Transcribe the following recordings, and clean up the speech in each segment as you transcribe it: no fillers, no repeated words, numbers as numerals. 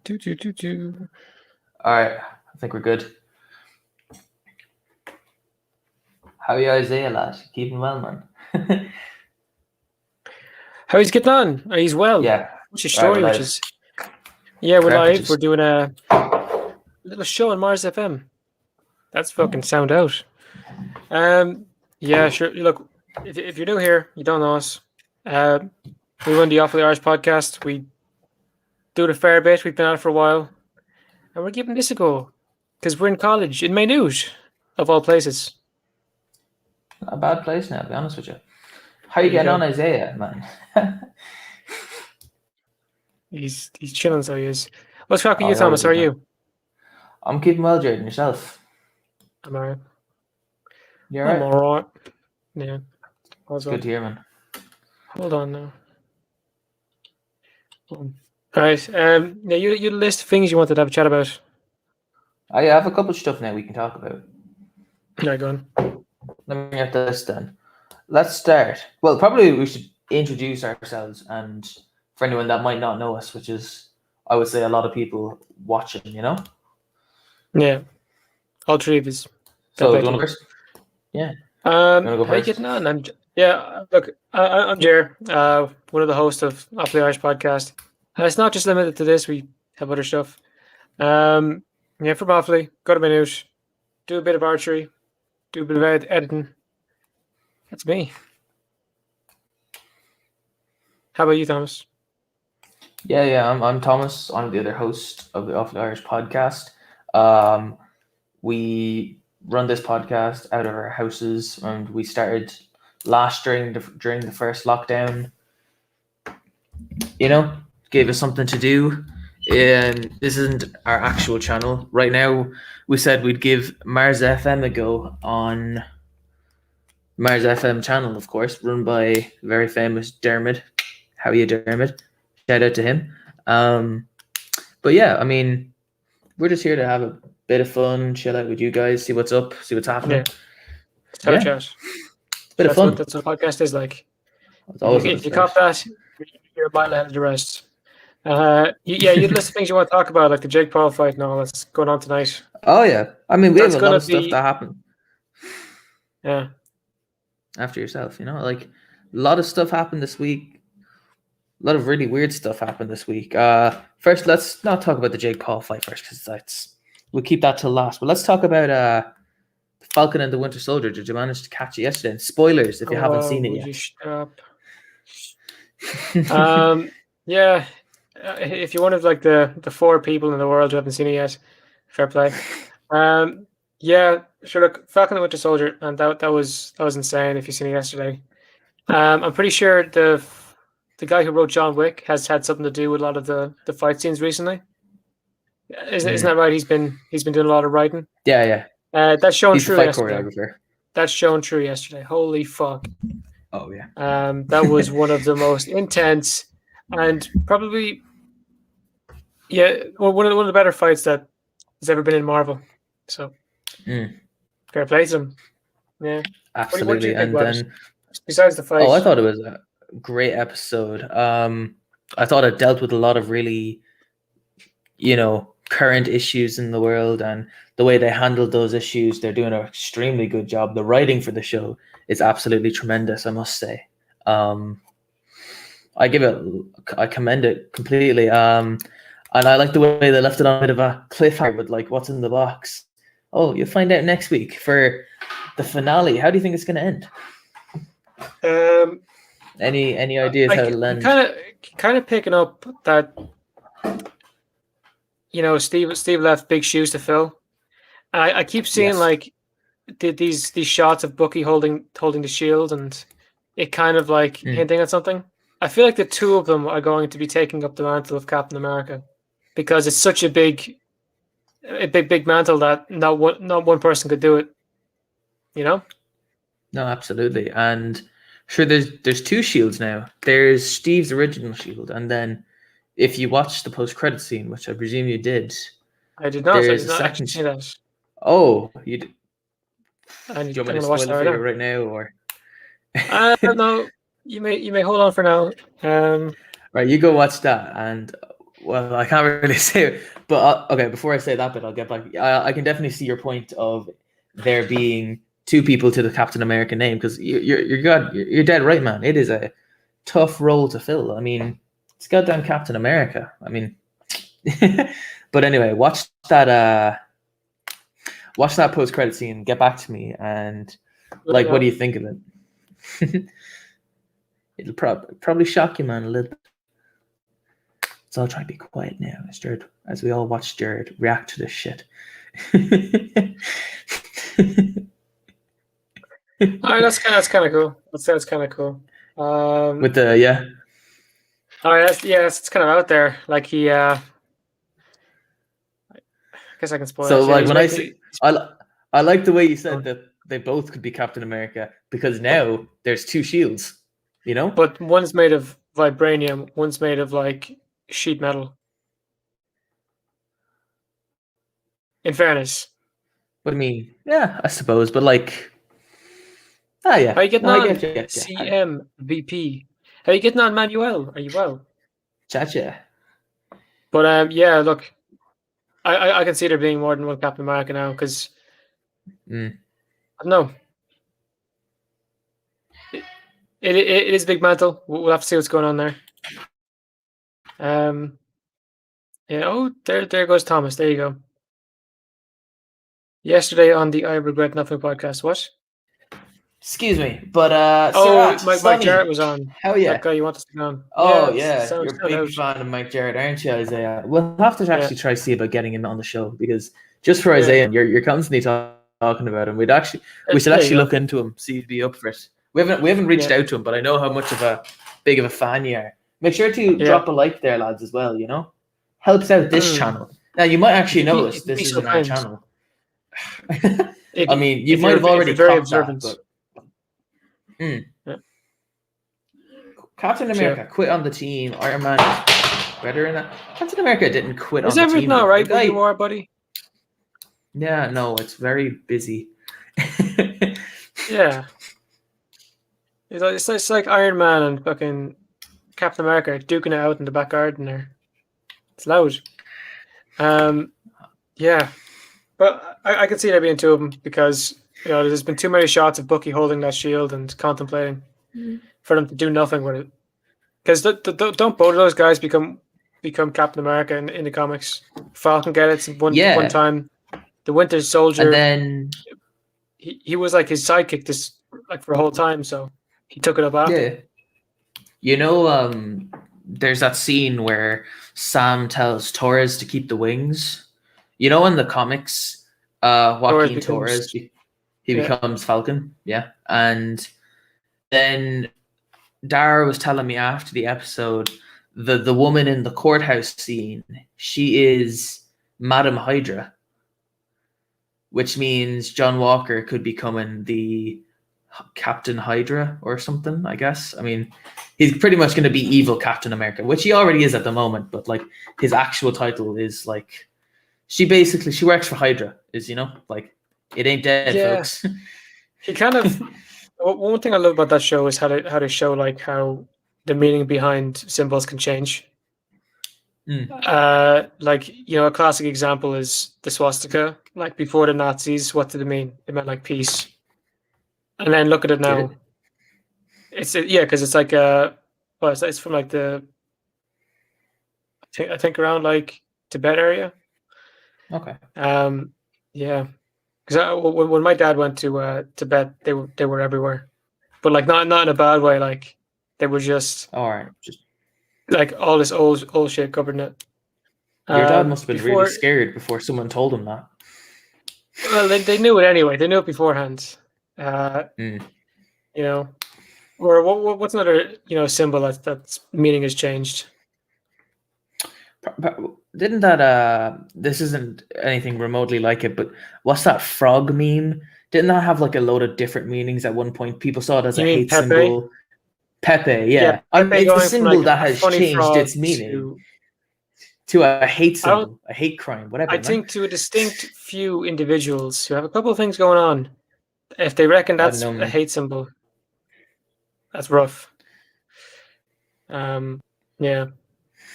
All right, I think we're good. How are you, Isaiah, lad? Keeping well, man? How he's getting on? He's well. Yeah. What's your Right, we're story? Which live. is, yeah, we're Crack it, live. We're just doing a little show on Mars FM. That's fucking sound out. Yeah, sure. Look, if you're new here, you don't know us. We run the Awfully Irish podcast. We do it a fair bit. We've been at it for a while, and we're giving this a go because we're in college in Maynooth, of all places. not a bad place now, to be honest with you. How There you you getting go. on, Isaiah, man? He's chilling, so he is. What's cracking Oh, you, you're always Thomas? How good, are man. you? I'm keeping well, Jaden. Yourself? I'm alright. You I'm alright? alright. Yeah. All's well. Good to hear, man. Hold on now. Boom. All right. Yeah, you list of things you wanted to have a chat about. I have a couple of stuff now we can talk about. Yeah, go on. Let me get this then. Let's start. Well, probably we should introduce ourselves, and for anyone that might not know us, which is, I would say, a lot of people watching, you know? Yeah, all three of us. So, do you want to go first? Yeah. How wanna go are you first? getting on? Look, I'm Jer, one of the hosts of the Irish podcast. It's not just limited to this. We have other stuff. Yeah, from Offaly, go to Maynooth, do a bit of archery, do a bit of editing. That's me. How about you, Thomas? Yeah. I'm Thomas. I'm the other host of the Awfully Irish podcast. We run this podcast out of our houses, and we started last during the first lockdown. You know, gave us something to do. And this isn't our actual channel right now. We said we'd give Mars FM a go on Mars FM channel, of course, run by very famous Dermot. How are you, Dermot? Shout out to him. But yeah, I mean, we're just here to have a bit of fun, chill out with you guys, see what's up, see what's happening. Yeah. Let's have a Yeah. chat. Bit of fun. That's what a podcast is like. It's always what If it's you about. cop that, you're a mile ahead of the rest. You'd list of things you want to talk about, like the Jake Paul fight and all that's going on tonight. Oh yeah, I mean, we That's have a lot gonna of stuff be- that happened Yeah. after yourself. You know, like a lot of stuff happened this week. A lot of really weird stuff happened this week. First, let's not talk about the Jake Paul fight first, because we'll keep that till last. But let's talk about the Falcon and the Winter Soldier. Did you manage to catch it yesterday? And spoilers if you haven't seen it would yet. you stop? Yeah. If you're one of like the 4 people in the world who haven't seen it yet, fair play. Yeah, sure. Look, Falcon and the Winter Soldier, and that was insane. If you've seen it yesterday, I'm pretty sure the guy who wrote John Wick has had something to do with a lot of the fight scenes recently. Isn't that right? He's been doing a lot of writing. Yeah. That's shown He's the true fight yesterday. choreographer. That's shown true yesterday. Holy fuck! Oh yeah. That was one of the most intense and probably, one of the better fights that has ever been in Marvel. So, fair play to them. Yeah, Absolutely. What do you think And about then, it? Besides the fight, I thought it was a great episode. I thought it dealt with a lot of really, current issues in the world, and the way they handled those issues, they're doing an extremely good job. The writing for the show is absolutely tremendous, I must say. I commend it completely. And I like the way they left it on a bit of a cliffhanger with like, what's in the box? Oh, you'll find out next week for the finale. How do you think it's going to end? Any ideas how it'll end? Kind of picking up that, Steve left big shoes to fill. I keep seeing like these shots of Bucky holding the shield, and it kind of like hinting at something. I feel like the 2 of them are going to be taking up the mantle of Captain America, because it's such a big mantle that not one person could do it. No, absolutely. And sure, there's 2 shields now. There's Steve's original shield, and then if you watch the post-credit scene, which I presume you did, I did not. There's I did not a actually see that. Oh, you did. Do you want me to spoil it for you right now, or? No, you may hold on for now. Right, you go watch that, and Well, I can't really say it, but okay. Before I say that bit, I'll get back. I can definitely see your point of there being two people to the Captain America name because you're dead right, man. It is a tough role to fill. I mean, it's goddamn Captain America. I mean, but anyway, watch that post credit scene. Get back to me and like, what do you think of it? It'll probably shock you, man, a little bit. So I'll try to be quiet now, Jared, as we all watch Jared react to this shit. Alright, that's kind of cool. That's kind of cool. With the yeah. Alright, it's kind of out there. Like he, I guess I can spoil. So it. like when I say, I like the way you said that they both could be Captain America because now there's two shields, you know. But one's made of vibranium, one's made of like sheet metal. In fairness, What I mean, yeah, I suppose, but like, yeah. how you getting No, on, I get you. CMVP? How you getting on, Manuel? Are you well? Cha-cha. But yeah, look, I can see there being more than one Captain America now because I don't know. It is big mantle. We'll have to see what's going on there. Oh, there goes Thomas. There you go. Yesterday on the I Regret Nothing podcast. What? Excuse me, but Mike Jarrett was on. Hell yeah. That guy you want us to go on. Oh yeah, you're a big fan of Mike Jarrett, aren't you, Isaiah? We'll have to actually try to see about getting him on the show because just for Isaiah, you're constantly talking about him. We should actually look into him, see if he'd be up for it. We haven't reached out to him, but I know how much of a big of a fan you are. Make sure to drop a like there, lads, as well. You know, helps out this channel. Now you might actually notice this isn't our channel. I mean, you might have already caught that, but. Captain America quit on the team. Iron Man is better in that. Captain America didn't quit on the team. Is everything all right where you are, buddy? Yeah, no, it's very busy. Yeah. It's like Iron Man and fucking Captain America duking it out in the back garden there. It's loud. Yeah. But I can see there being two of them because there's been too many shots of Bucky holding that shield and contemplating for them to do nothing with it. Because don't both of those guys become Captain America in the comics? Falcon gets it one time. The Winter Soldier, and then he was like his sidekick for the whole time, so he took it up after. Yeah. There's that scene where Sam tells Torres to keep the wings. In the comics, Joaquin Torres becomes Falcon. Yeah. And then Dara was telling me after the episode, the woman in the courthouse scene, she is Madam Hydra, which means John Walker could be becoming the Captain Hydra or something, I guess. I mean, he's pretty much going to be evil Captain America, which he already is at the moment, but like his actual title is like, she works for Hydra, like it ain't dead, folks. He kind of, one thing I love about that show is how they show like how the meaning behind symbols can change. Like, a classic example is the swastika. Like before the Nazis, what did it mean? It meant like peace. And then look at it now. Because it's like it's from like I think around like Tibet area. Okay. Yeah. Because when my dad went to Tibet, they were everywhere, but like not in a bad way. Like they were just all right, just like all this old shit covered in it. Your dad must have been really scared before someone told him that. Well, they knew it anyway. They knew it beforehand. Or what's another symbol that's meaning has changed? Didn't that this isn't anything remotely like it, but what's that frog meme? Didn't that have like a load of different meanings at one point? People saw it as a hate symbol. Pepe, yeah. Pepe it's a symbol that has changed its meaning to a hate symbol, a hate crime, whatever. I think to a distinct few individuals who have a couple of things going on, if they reckon that's a hate symbol, that's rough. Yeah.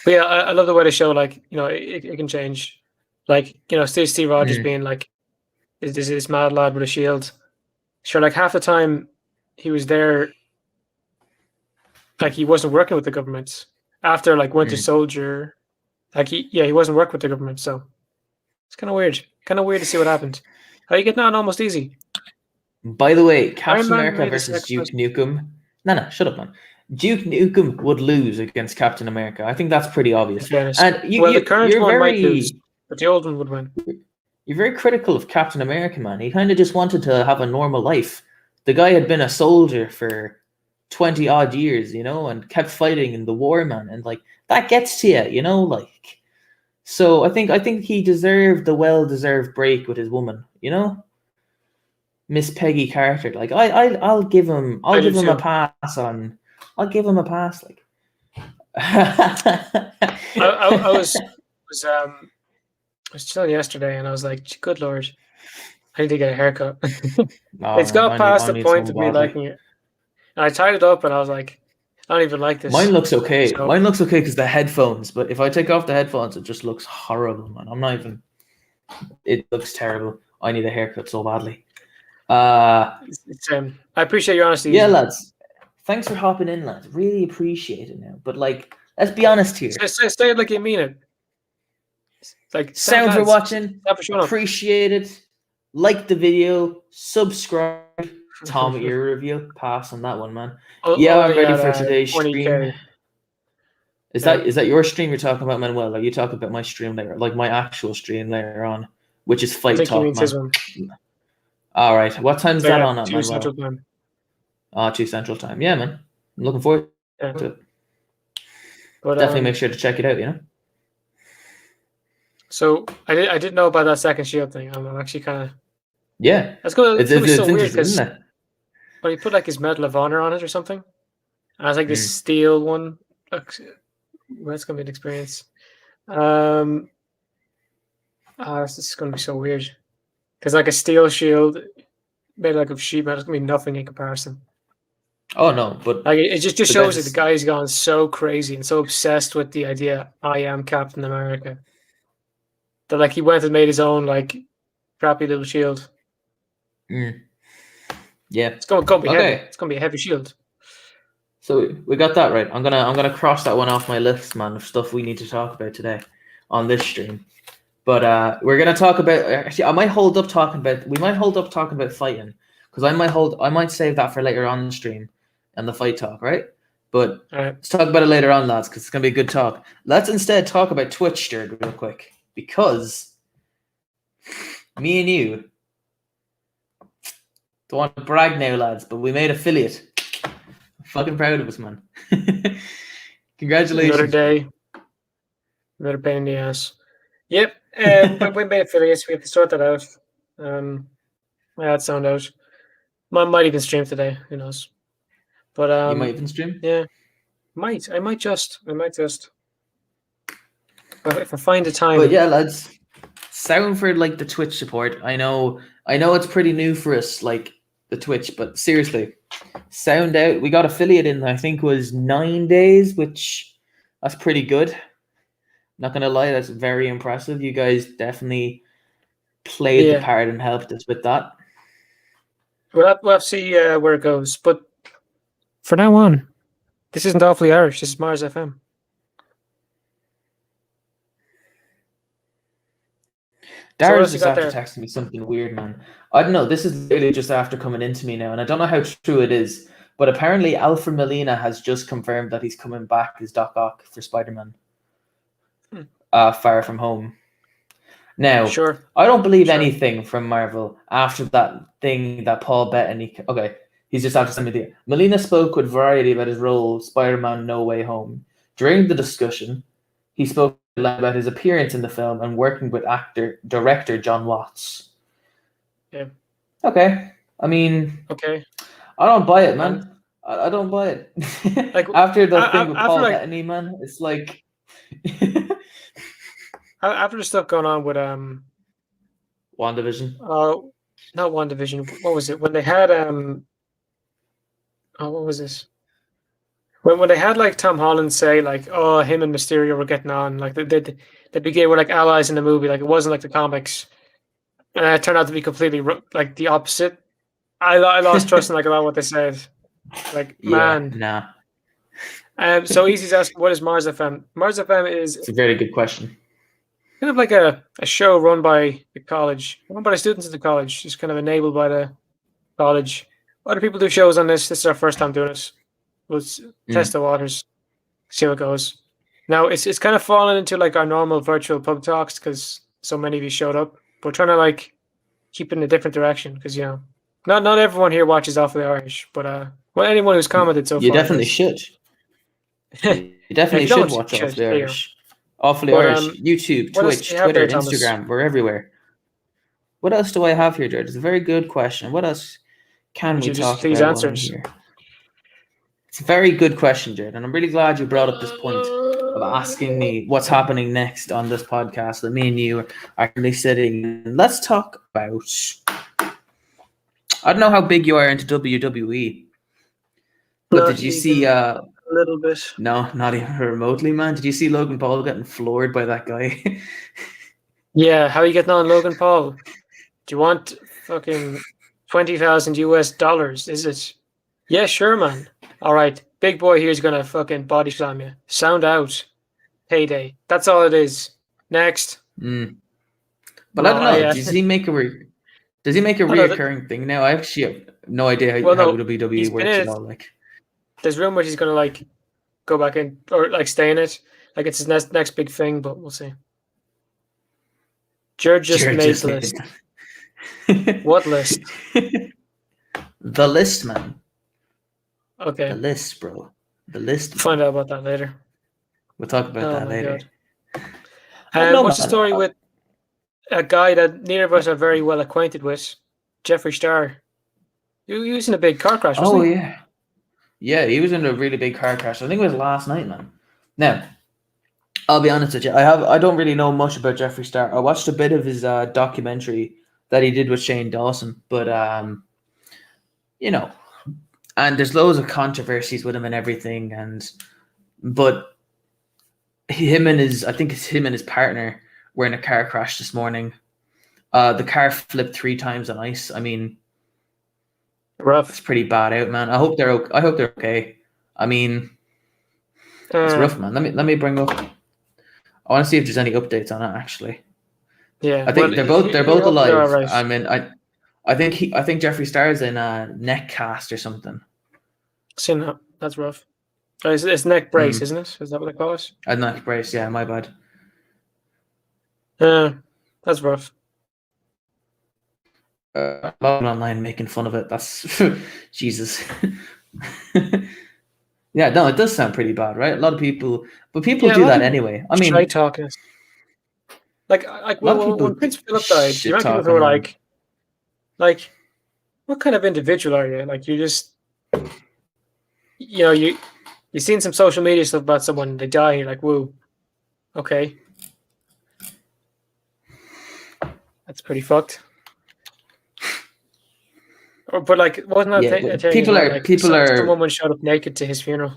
But yeah, I love the way they show like it can change. Like Steve Rogers Mm, being like is this mad lad with a shield. Sure, like half the time he was there, like he wasn't working with the government. After like Winter mm. Soldier, like he wasn't working with the government. So it's kind of weird. Kind of weird to see what happened. How you getting on almost easy? By the way, Iron Captain Man America made the versus Duke sacrifice. Nukem. No, shut up, man. Duke Nukem would lose against Captain America. I think that's pretty In obvious. fairness, And well, the current one might lose, but the old one would win. you're very critical of Captain America, man. He kind of just wanted to have a normal life. The guy had been a soldier for 20 odd years, and kept fighting in the war, man. And like that gets to you, like. So I think he deserved the well-deserved break with his woman. Miss Peggy Carter. Like I'll give him I I'll do give him a too. pass on I'll give him a pass like I was I was chilling yesterday, and I was like, "Good lord, I need to get a haircut." Oh It's man, got past I the need point some of me badly. liking it. And I tied it up, and I was like, "I don't even like Mine this." looks okay. So Mine looks okay because the headphones, but if I take off the headphones, it just looks horrible, man. I'm not even it looks terrible. I need a haircut so badly. I appreciate your honesty. Yeah, Easy. lads. Thanks for hopping in, lads. Really appreciate it now. But like, let's be honest here. Say it like you mean it. Like, damn Sound for lads, watching. stop for showing up. Appreciate it. Like the video. Subscribe. Tom, your review. Pass on that one, man. Yeah, I'm Only ready at for today's 20K. stream. Is Yeah. that your stream you're talking about, Manuel? Are you talking about my stream later, like my actual stream later on, which is I Fight think he Talk, means his man? one. All right. What time is So that yeah, on at 2 Central Manuel? Time. 2 Central Time. Yeah, man. I'm looking forward Yeah. to it. But Definitely make sure to check it out. So I didn't know about that second shield thing. I'm actually kind of. Yeah. It's gonna be so weird interesting, because isn't it? when he put like his Medal of Honor on it or something, and it's like this Mm. steel one. That's gonna be an experience. This is gonna be so weird because like a steel shield made like of sheet metal is gonna be nothing in comparison. Oh no, but Like it just but shows that the that's guy's gone so crazy and so obsessed with the idea I am Captain America that like he went and made his own like crappy little shield. yeah. It's gonna be heavy. Okay. It's gonna be a heavy shield. So we got that right. I'm gonna cross that one off my list, man, of stuff we need to talk about today on this stream. But we're gonna talk about. Actually, we might hold up talking about fighting because I might save that for later on the stream and the fight talk, right? But All right. let's talk about it later on, lads, because it's gonna be a good talk. Let's instead talk about Twitch, Stuart, real quick, because me and you don't want to brag now, lads, but we made affiliate. I'm fucking proud of us, man. Congratulations. Another day. Another pain in the ass. Yep. But we made affiliates. We have to sort that out. My ad sound out. Might even stream today. Who knows? But You might even stream. yeah. I might just. But if I find the time. But yeah, lads, sound for like the Twitch support. I know it's pretty new for us, like the Twitch, but seriously, sound out. We got affiliate in, I think, was 9 days, which that's pretty good. Not gonna lie, that's very impressive. You guys definitely played the part and helped us with that. We'll have to see where it goes. But for now on, this isn't Awfully Irish. This is Mars FM. Dara's just after texting me something weird, man. I don't know. This is literally just after coming into me now, and I don't know how true it is. But apparently, Alfred Molina has just confirmed that he's coming back as Doc Ock for Spider-Man. Far From Home. Now, sure. I don't believe anything from Marvel after that thing that Paul Bettany. Okay, he's just after something there. Molina spoke with Variety about his role, Spider-Man: No Way Home. During the discussion, he spoke about his appearance in the film and working with director John Watts. Yeah. Okay. I mean. Okay. I don't buy it, man. I don't buy it. Like after the thing with Paul Bettany, man, it's like. After the stuff going on with WandaVision. Not WandaVision. What was it when they had what was this? When they had like Tom Holland say like, "Oh, him and Mysterio were getting on," like they were like allies in the movie, like it wasn't like the comics, and it turned out to be completely like the opposite. I lost trust in like a lot of what they said. Like Yeah, man, nah. so Easy's asking, what is Mars FM? Mars FM is It's a very good question. kind of like a show run by the college, run by the students of the college, just kind of enabled by the college. Other people do shows on this. This is our first time doing it. Let's test the waters, see how it goes. Now it's kind of fallen into like our normal virtual pub talks because so many of you showed up. We're trying to like keep it in a different direction because not everyone here watches Awfully Irish, but well, anyone who's commented so You far, definitely should. You definitely you should don't, watch you should. Awfully There you go. Irish. Awfully But, Irish. YouTube, what else do Twitch, you have Twitter, there, Thomas? Instagram. We're everywhere. What else do I have here, Jared? It's a very good question. What else can Would we you just talk please about while I'm answer? here? It's a very good question, Jared, and I'm really glad you brought up this point of asking me what's happening next on this podcast that me and you are actually sitting. Let's talk about. I don't know how big you are into WWE, but did you see? A little bit. No, not even remotely, man. Did you see Logan Paul getting floored by that guy? Yeah, how are you getting on, Logan Paul? Do you want fucking $20,000 US? Is it? Yeah, sure, man. All right, big boy here's gonna fucking body slam you. Sound out. Payday. That's all it is. Next. But I don't know. Does he make a reoccurring thing now? I actually have no idea how WWE works at all. Like, there's rumors he's gonna like go back in or like stay in it. Like it's his next big thing, but we'll see. Jared just made the list. What list? The list, man. Okay. The list, bro. The list. Find out about that later. We'll talk about that later. What's the story with a guy that neither of us are very well acquainted with, Jeffree Star? He was in a big car crash, wasn't he? Yeah. Yeah, he was in a really big car crash. I think it was last night, man. Now, I'll be honest with you. I don't really know much about Jeffree Star. I watched a bit of his documentary that he did with Shane Dawson, but and there's loads of controversies with him and everything, but him and his partner were in a car crash this morning. The car flipped 3 times on ice. I mean, rough. It's pretty bad out, man. I hope they're okay. I mean, it's rough, man. Let me bring up. I want to see if there's any updates on it. Actually, yeah, I think they're both alive. Right. I mean, I think Jeffree Star's in a neck cast or something. Seen that. That's rough. It's neck brace, isn't it? Is that what they call it? A neck brace, yeah. My bad. That's rough. Online making fun of it. That's Jesus. Yeah, no, it does sound pretty bad, right? A lot of people, but people do that anyway. I mean, talking. Like when Prince Philip died, you reckon people were like, what kind of individual are you? Like, you just, you've seen some social media stuff about someone, they die, and you're like, whoa, okay, that's pretty fucked. But like, wasn't that some woman showed up naked to his funeral?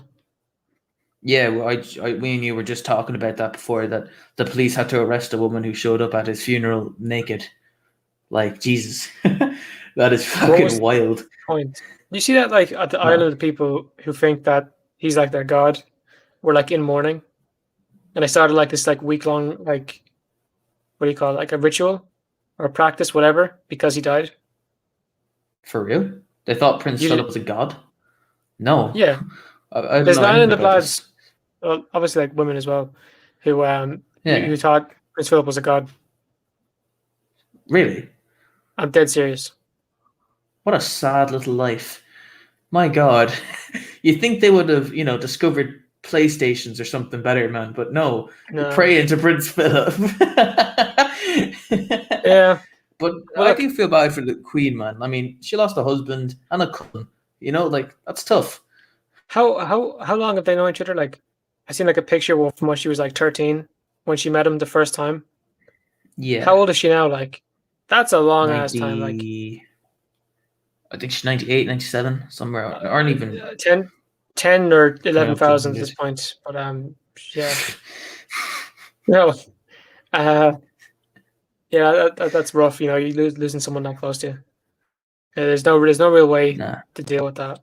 Yeah, well, we and you were just talking about that before, that the police had to arrest a woman who showed up at his funeral naked. Like, Jesus, that is fucking wild. Point. You see that like at the island, of people who think that he's like their god were like in mourning, and they started like this like week-long like, what do you call it, like a ritual or a practice, whatever, because he died. For real? They thought Prince Philip was a god? No. Yeah. There's an island of lads, obviously like women as well, who thought Prince Philip was a god. Really? I'm dead serious. What a sad little life. My God. You think they would have, discovered PlayStations or something better, man, but no. Pray into Prince Philip. Yeah. But I do feel bad for the Queen, man. I mean, she lost a husband and a cousin. Like, that's tough. How long have they known each other? Like, I seen like a picture from when she was like 13 when she met him the first time. Yeah. How old is she now? Like, that's a long ass time. Like, I think she's 98, 97, somewhere, or even 10. 10 or Coming up to 11,000 at 100. this point. But yeah, no, yeah, that's rough. You losing someone that close to you. There's no real way Nah, to deal with that.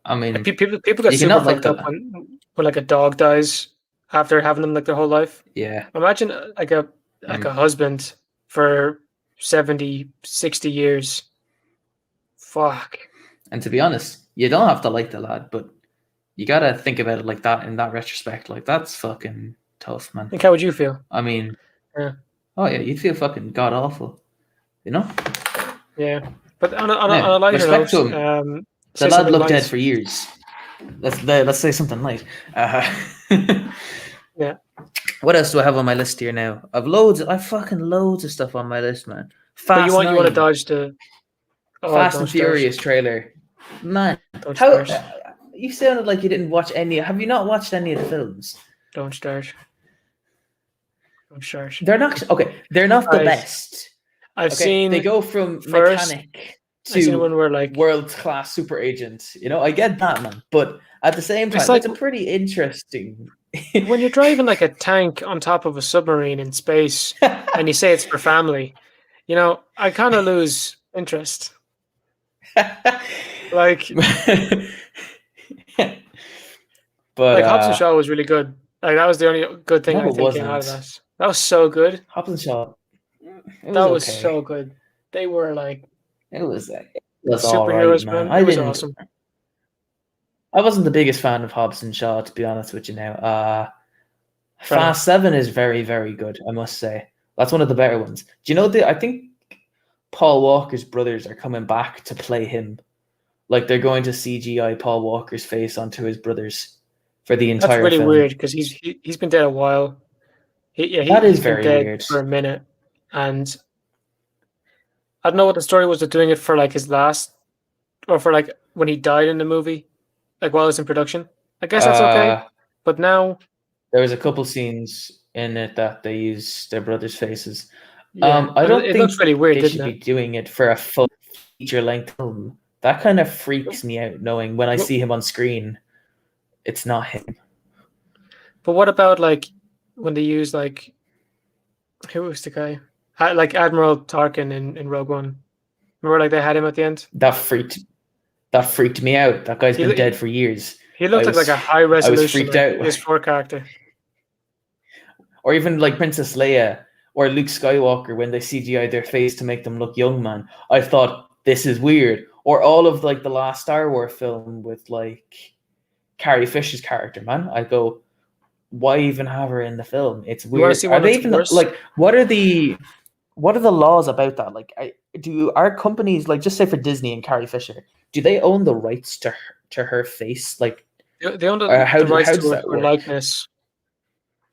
I mean, People get you super cannot like fucked up the. when like a dog dies after having them like their whole life. Yeah. Imagine like a husband for 70, 60 years. Fuck. And to be honest, you don't have to like the lad, but you gotta think about it like that in that retrospect. Like that's fucking tough, man. Think how would you feel? I mean, Yeah. oh yeah, you'd feel fucking god awful, you know. Yeah. But on a Now, lighter respect note, to him. The say lad something looked dead light. for years. Let's say something light. Yeah. What else do I have on my list here now? I've fucking loads of stuff on my list, man. But Fast you want to 9, dodge the Fast don't and start. Furious trailer. Man, Don't how start. you sounded like you didn't watch any. Have you not watched any of the films? Don't start. Don't start. They're not okay. They're not the I've- best. I've Okay, seen they go from first- mechanic I've seen to one where like world class super agent. You know, I get that, man. But at the same time, It's like- it's a pretty interesting. when you're driving like a tank on top of a submarine in space and you say it's for family, I kind of lose interest. Like, but like Hobbs and Shaw was really good. Like that was the only good thing No, I it think came out of wasn't. that. That was so good. Hobbs and Shaw. It That was okay. so good. They were like It was all superheroes, right, man. man. It was awesome. I wasn't the biggest fan of Hobbs and Shaw, to be honest with you. Now, Fair enough. Fast 7 is very, very good. I must say that's one of the better ones. Do you know I think Paul Walker's brothers are coming back to play him. Like they're going to CGI Paul Walker's face onto his brothers for the entire. That's really film. weird because he's been dead a while. That is he's been very dead weird. for a minute, and I don't know what the story was of doing it for like his last, or for like when he died in the movie, like while it's in production. I guess that's okay. But now there was a couple scenes in it that they use their brothers' faces. yeah, I don't it think looks really weird, they should didn't be it? doing it for a full feature-length film. That kind of freaks me out, knowing when I Well- see him on screen, it's not him. But what about like when they use like who was the guy? Like Admiral Tarkin in Rogue One. Remember, like they had him at the end. That freaked me out. That guy's He been look- dead for years. He looked I like a was- high resolution freaked like, out. PS4 character. Or even like Princess Leia or Luke Skywalker when they CGI their face to make them look young, man. I thought this is weird. Or all of like the last Star Wars film with like Carrie Fisher's character, man. I go, why even have her in the film? It's wanna weird. see Are one they that's even worse? like what are the laws about that? Like, are companies like just say for Disney and Carrie Fisher, do they own the rights to her face? Like, They own the how rights does to that her work? likeness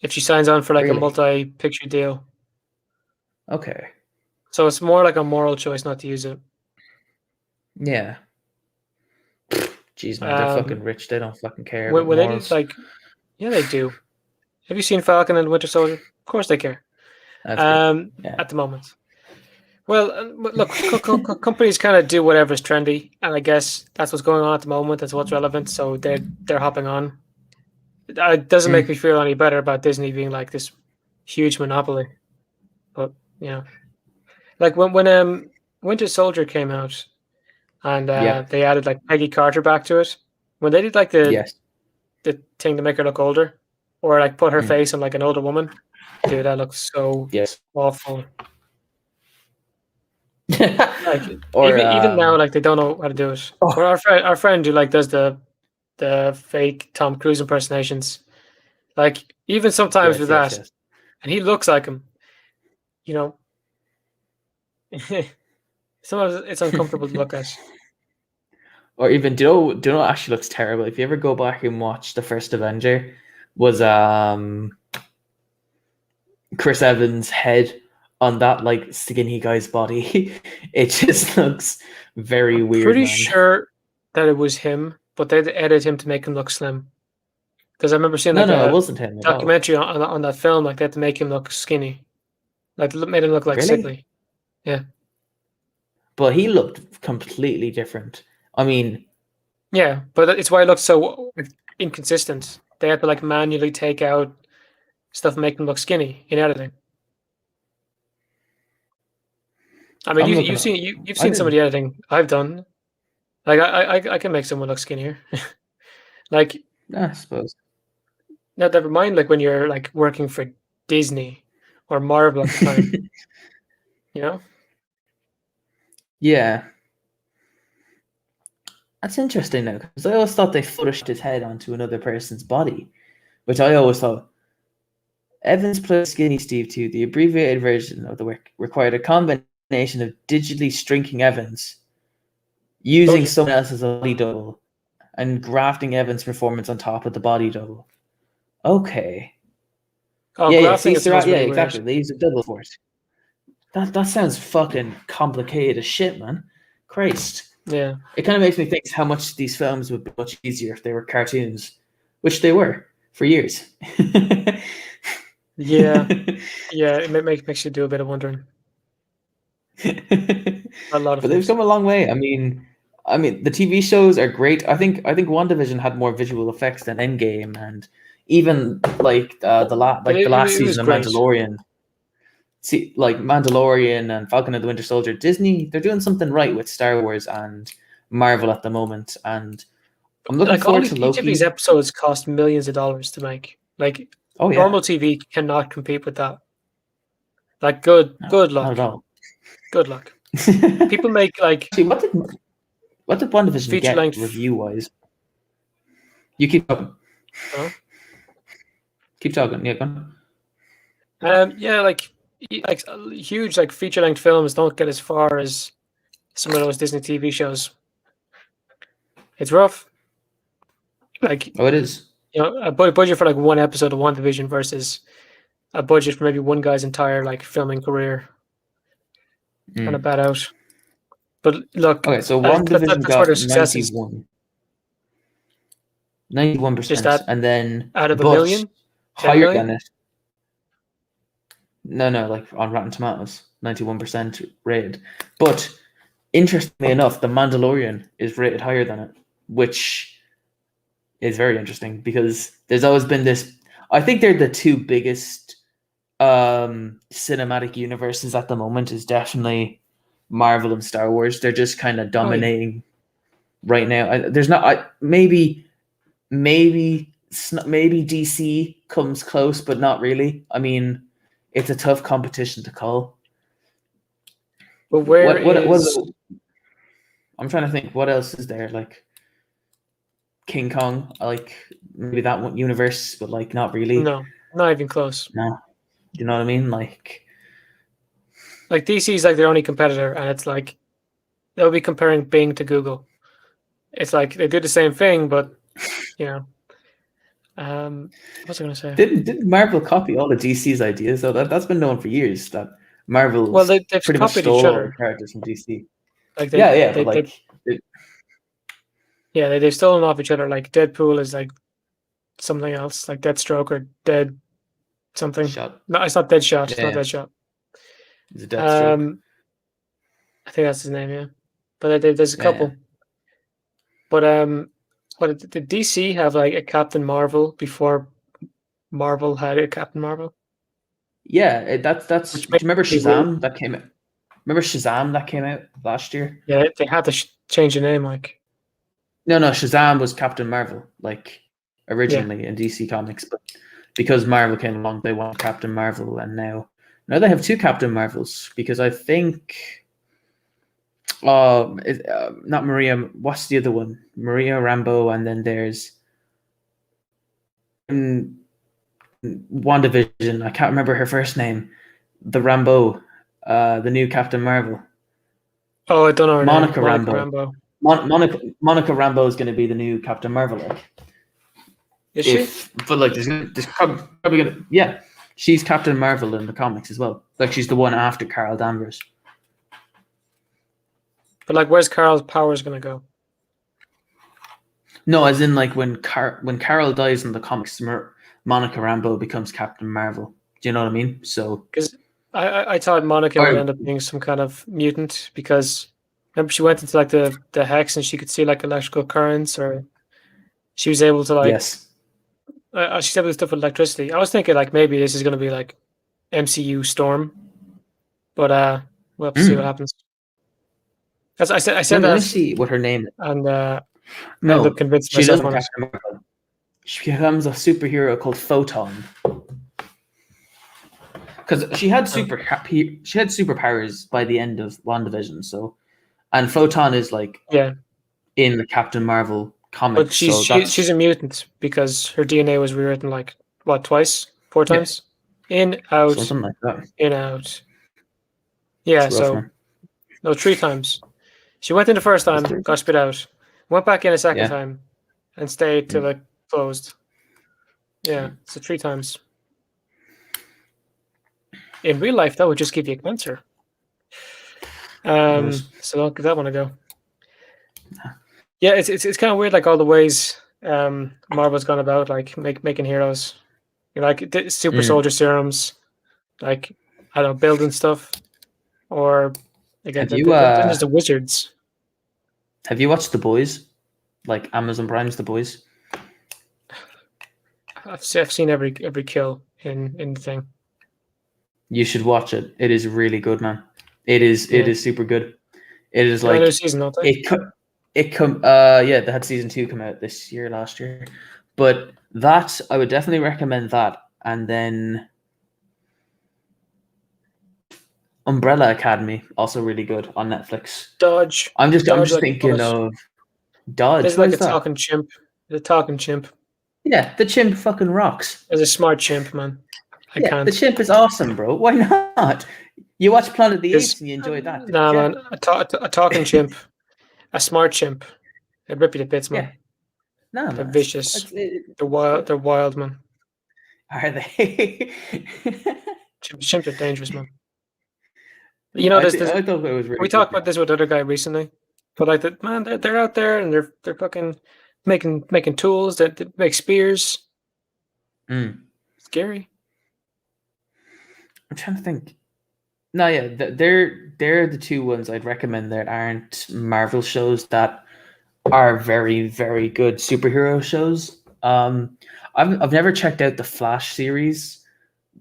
if she signs on for like a Really? multi-picture deal. Okay, So it's more like a moral choice not to use it. yeah. Jeez, man, they're Um, fucking rich. They don't fucking care. When about they did morals. like, yeah, they do. Have you seen Falcon and Winter Soldier? Of course they care. That's good. Yeah. At the moment. Well, but look, companies kind of do whatever's trendy, and I guess that's what's going on at the moment. That's what's relevant. So they're hopping on. It doesn't make me feel any better about Disney being like this huge monopoly. But like when Winter Soldier came out, and Yeah. they added like Peggy Carter back to it. When they did like Yes. the thing to make her look older, or like put her Mm. face on like an older woman, dude, that looks so Yes. awful. Like Or even now, like they don't know how to do it. Oh. Or our friend who like does the fake Tom Cruise impersonations, like even sometimes with that, yes. and he looks like him. Sometimes it's uncomfortable to look at. Or even do you know what actually looks terrible? If you ever go back and watch the first Avenger, was Chris Evans' head on that like skinny guy's body. It just looks very weird. Pretty man. sure that it was him, but they edited him to make him look slim. Because I remember seeing like No, a it wasn't him. at all. documentary on that film, like they had to make him look skinny, like made him look like Really? sickly. But he looked completely different. I mean, Yeah, but it's why it looks so inconsistent. They have to like manually take out stuff and make them look skinny in editing. I mean, I'm looking you've up. seen you've I seen some of didn't. the editing I've done. Like I can make someone look skinnier. Like I suppose. now, never mind. Like when you're like working for Disney or Marvel at the time, you know. Yeah, that's interesting now because I always thought they photoshopped his head onto another person's body, which I always thought Evans played Skinny Steve too. The abbreviated version of the work required a combination of digitally shrinking Evans, Told using you. someone else as a body double, and grafting Evans' performance on top of the body double. Okay. Oh, Yeah, grafting see, it so sounds yeah, really weird. exactly. They use a double for it. That sounds fucking complicated as shit, man. Christ. Yeah, It kind of makes me think how much these films would be much easier if they were cartoons, which they were for years. yeah, yeah. It makes you do a bit of wondering. A lot of But they've things. come a long way. I mean, the TV shows are great. I think WandaVision had more visual effects than Endgame, and even like the last It was season of great. Mandalorian. See, like Mandalorian and Falcon and the Winter Soldier, Disney, they're doing something right with Star Wars and Marvel at the moment, and I'm looking Like all forward to each of these Loki. episodes cost millions of dollars to make. Like Oh yeah, normal TV cannot compete with that. Like no, good not at luck, all. good luck. Actually, People make like what did WandaVision feature get length. review wise? You keep talking. Oh, Keep talking. Yeah, go on. yeah, like huge like feature length films don't get as far as some of those Disney TV shows. It's rough. Like Oh, it is. a budget for like one episode of WandaVision versus a budget for maybe one guy's entire like filming career. Kind of Mm. bad out. But look, Okay, so WandaVision that's where their got success is. 91 Just percent, that and then out of a but million, 10 higher million. than it. No, like on Rotten Tomatoes, 91% rated. But interestingly enough, The Mandalorian is rated higher than it, which is very interesting because there's always been this. I think they're the two biggest cinematic universes at the moment. Is definitely Marvel and Star Wars. They're just kind of Oh yeah. dominating right now. There's not. Maybe DC comes close, but not really. I mean, it's a tough competition to call. But where What is I'm trying to think what else is there, like King Kong, like maybe that one universe, but like not really. no, not even close. No. You know what I mean? Like Like DC is like their only competitor, and it's like they'll be comparing Bing to Google. It's like they do the same thing, but you know. What was I going to say? didn't Marvel copy all of DC's ideas? So that's been known for years that Well, Marvel's they've pretty much copied each stole all the other. characters from DC. Like Yeah, but like they've stolen off each other. Like Deadpool is like something else, like Deathstroke or Dead something. shot. No, it's not Deadshot. It's not Yeah, Deadshot. it's a Deathstroke. I think that's his name. Yeah, but there's a Yeah. couple. But what did DC have like a Captain Marvel before Marvel had a Captain Marvel? Yeah, that's. Which Do you remember made me weird. Shazam that came out? Remember Shazam that came out last year? Yeah, they had to change the name. Like, No, Shazam was Captain Marvel, like yeah, originally in DC Comics, but because Marvel came along, they want Captain Marvel, and now they have two Captain Marvels because I think, not Maria. What's the other one? Maria Rambeau, and then there's in WandaVision. I can't remember her first name. The Rambeau, the new Captain Marvel. oh, I don't know her Monica name. Monica Rambeau. Rambeau. Monica Rambeau is going to be the new Captain Marvel. Like, Is she? but like, there's probably gonna, yeah, she's Captain Marvel in the comics as well. Like, she's the one after Carol Danvers. But like, where's Carl's powers gonna go? No, as in like when Carol dies in the comics, Monica Rambeau becomes Captain Marvel. Do you know what I mean? So, Because I thought Monica Or- would end up being some kind of mutant because Remember, she went into like the hex, and she could see like electrical currents, or she was able to like Yes. she's able to do stuff with electricity. I was thinking like maybe this is going to be like MCU Storm, but we'll have to see what happens. As I said Let me that, see what her name is. and I ended up No, convincing she myself doesn't on it. Captain Marvel. She becomes a superhero called Photon. Because she had superpowers by the end of WandaVision, so and Photon is like Yeah, in the Captain Marvel but comics, so she's a mutant because her DNA was rewritten like what, twice, four yeah, times, in out, something like that. in out. It's Yeah, rough, so man. no, three times. She went in the first It's time, three. got spit out, went back in a second Yeah. time, and stayed till Mm. it closed. Yeah, so three times. In real life, that would just give you cancer. So don't give that one a go. Yeah, it's kind of weird, like all the ways Marvel's gone about like making heroes. You know, like super soldier serums, like I don't know, building stuff, or again, Have you then there's the wizards. watched The Boys? Like Amazon Prime's The Boys? I've seen every kill in the thing. You should watch it. It is really good, man. It is super good. It is Another like season, don't they? yeah, they had season 2 come out last year. But that I would definitely recommend that. And then Umbrella Academy, also really good on Netflix. Dodge. I'm just Dodge like a thinking bullet. of Dodge. There's What like is a that? talking chimp. The talking chimp. Yeah, the chimp fucking rocks. There's a smart chimp, man. I can't. The chimp is awesome, bro. Why not? You watch Planet of the It's, Apes and you enjoyed that. nah, man. A talking chimp. A smart chimp. They rip you to bits, man. Yeah. No, They're man. vicious. They're wild. They're wild, man. Are they? Chimps are dangerous, man. You know, I thought it was really we good. talked about this with the other guy recently, but like that, man, they're out there and they're fucking making tools that make spears. Scary. I'm trying to think. No, yeah, they're the two ones I'd recommend that aren't Marvel shows that are very, very good superhero shows. I've never checked out the Flash series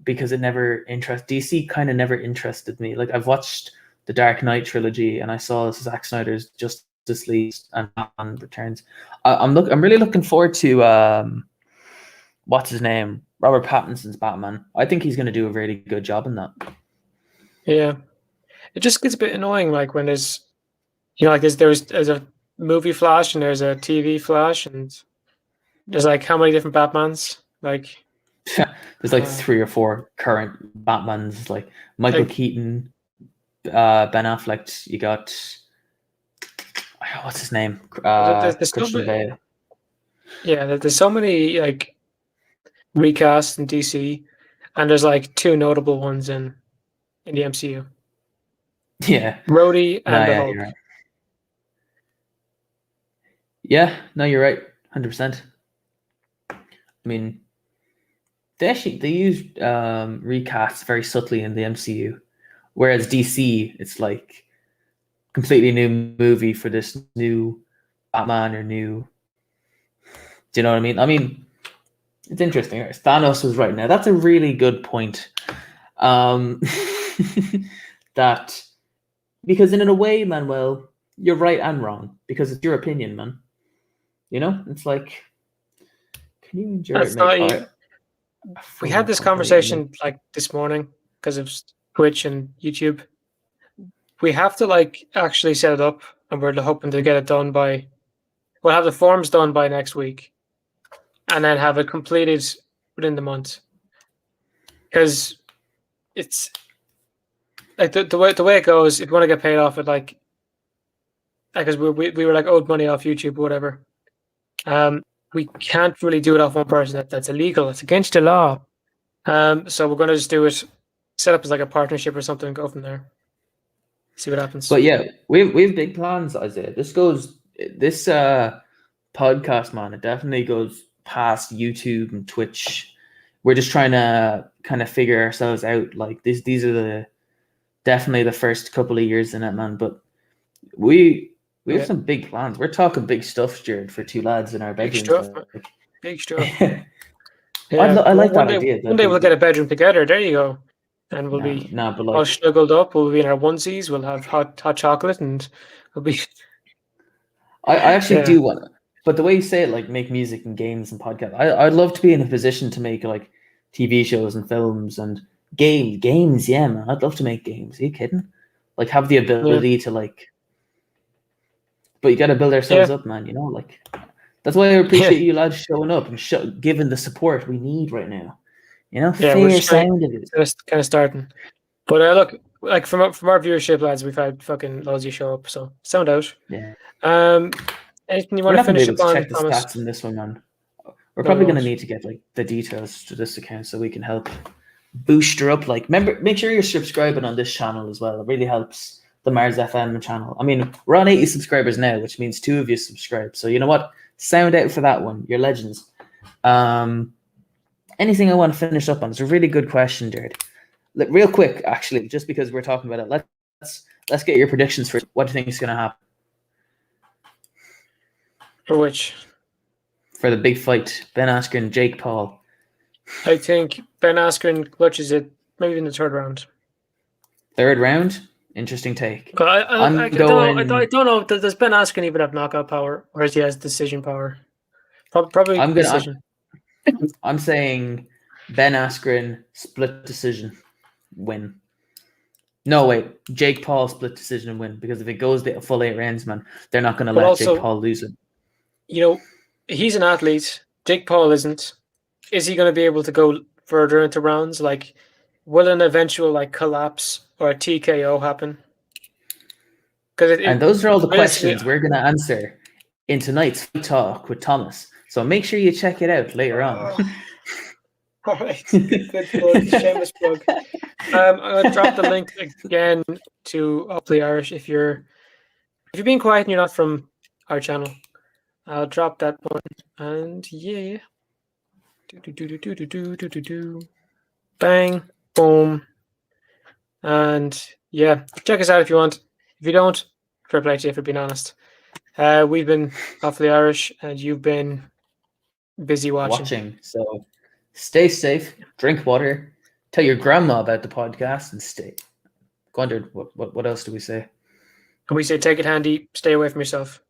because it never DC kind of never interested me. Like I've watched the Dark Knight trilogy and I saw Zack Snyder's Justice League and Batman Returns. I'm really looking forward to what's his name, Robert Pattinson's Batman. I think he's going to do a really good job in that. Yeah, it just gets a bit annoying, like when there's, you know, like there's a movie Flash and there's a TV Flash and there's like how many different Batmans? Like there's like 3 or 4 current Batmans, like Michael Keaton, Ben Affleck. You got what's his name? Christian Bale. Yeah, there's so many like recasts in DC, and there's like 2 notable ones in the MCU. Yeah, Rhodey and the Hulk. You're right. Yeah, no, you're right, 100%. I mean, they use recasts very subtly in the MCU, whereas DC, it's like completely new movie for this new Batman or new. Do you know what I mean? I mean, it's interesting. Thanos was right now. That's a really good point. That because in a way, Manuel, you're right and wrong because it's your opinion, man. You know, it's like, can you enjoy it? We had this conversation like this morning because of Twitch and YouTube. We have to like actually set it up, and we're hoping to get it done by. We'll have the forms done by next week, and then have it completed within the month. Because it's like the way it goes. If you want to get paid off it, like because we were like owed money off YouTube or whatever. We can't really do it off one person. That's illegal. It's against the law. So we're going to just do it, set up as like a partnership or something, and go from there. See what happens. But yeah, we have big plans, Isaiah. This podcast, man, it definitely goes past YouTube and Twitch. We're just trying to kind of figure ourselves out. Like these are definitely the first couple of years in it, man. But We have Yeah. some big plans. We're talking big stuff, Jared, for two lads in our Big bedrooms. stuff, man. Like. Big stuff. I Yeah. like One that day, idea. one day we'll get a bedroom together. There you go. And we'll be but all like, snuggled up. We'll be in our onesies. We'll have hot chocolate, and we'll be. I actually Yeah. do want, but the way you say it, like make music and games and podcasts, I'd love to be in a position to make like TV shows and films and games. Yeah, man, I'd love to make games. Are you kidding? Like have the ability to like, but you got to build ourselves up, man. You know, like that's why I appreciate you lads showing up and giving the support we need right now. You know, Yeah, fair sound of it. Kind of starting. But look, like from our viewership, lads, we've had fucking loads of show up. So sound out. Yeah. Anything you want to finish up on? Check the Thomas? stats in this one, man. We're probably going to need to get like the details to this account so we can help boost her up. Like, make sure you're subscribing on this channel as well. It really helps the Mars FM channel. I mean, we're on 80 subscribers now, which means 2 of you subscribe. So you know what? Sound out for that one. You're legends. Anything I want to finish up on? It's a really good question, Jared. Real quick, actually, just because we're talking about it, let's get your predictions for what do you think is going to happen. For which? For the big fight, Ben Askren, Jake Paul. I think Ben Askren clutches it maybe in the 3rd round. 3rd round? Interesting take. I don't know. Does Ben Askren even have knockout power, or does he has decision power? Probably decision. I'm saying Ben Askren split decision win. No, wait. Jake Paul split decision and win, because if it goes the full 8 rounds, man, they're not going to let Jake Paul lose it. You know, he's an athlete. Jake Paul isn't. Is he going to be able to go further into rounds? Like, will an eventual like collapse or a TKO happen? And those are all the questions we're going to answer in tonight's talk with Thomas. So make sure you check it out later on. All right, good plug, shameless plug. I'm going to drop the link again to Up the Irish. If you're being quiet and you're not from our channel, I'll drop that one. And yeah, bang, boom, and yeah, check us out if you want. If you don't, fair play to you for being honest. We've been Off the Irish, and you've been busy watching. So stay safe, drink water, tell your grandma about the podcast, and stay. Go on, dude. What else do we say? We say take it handy, stay away from yourself.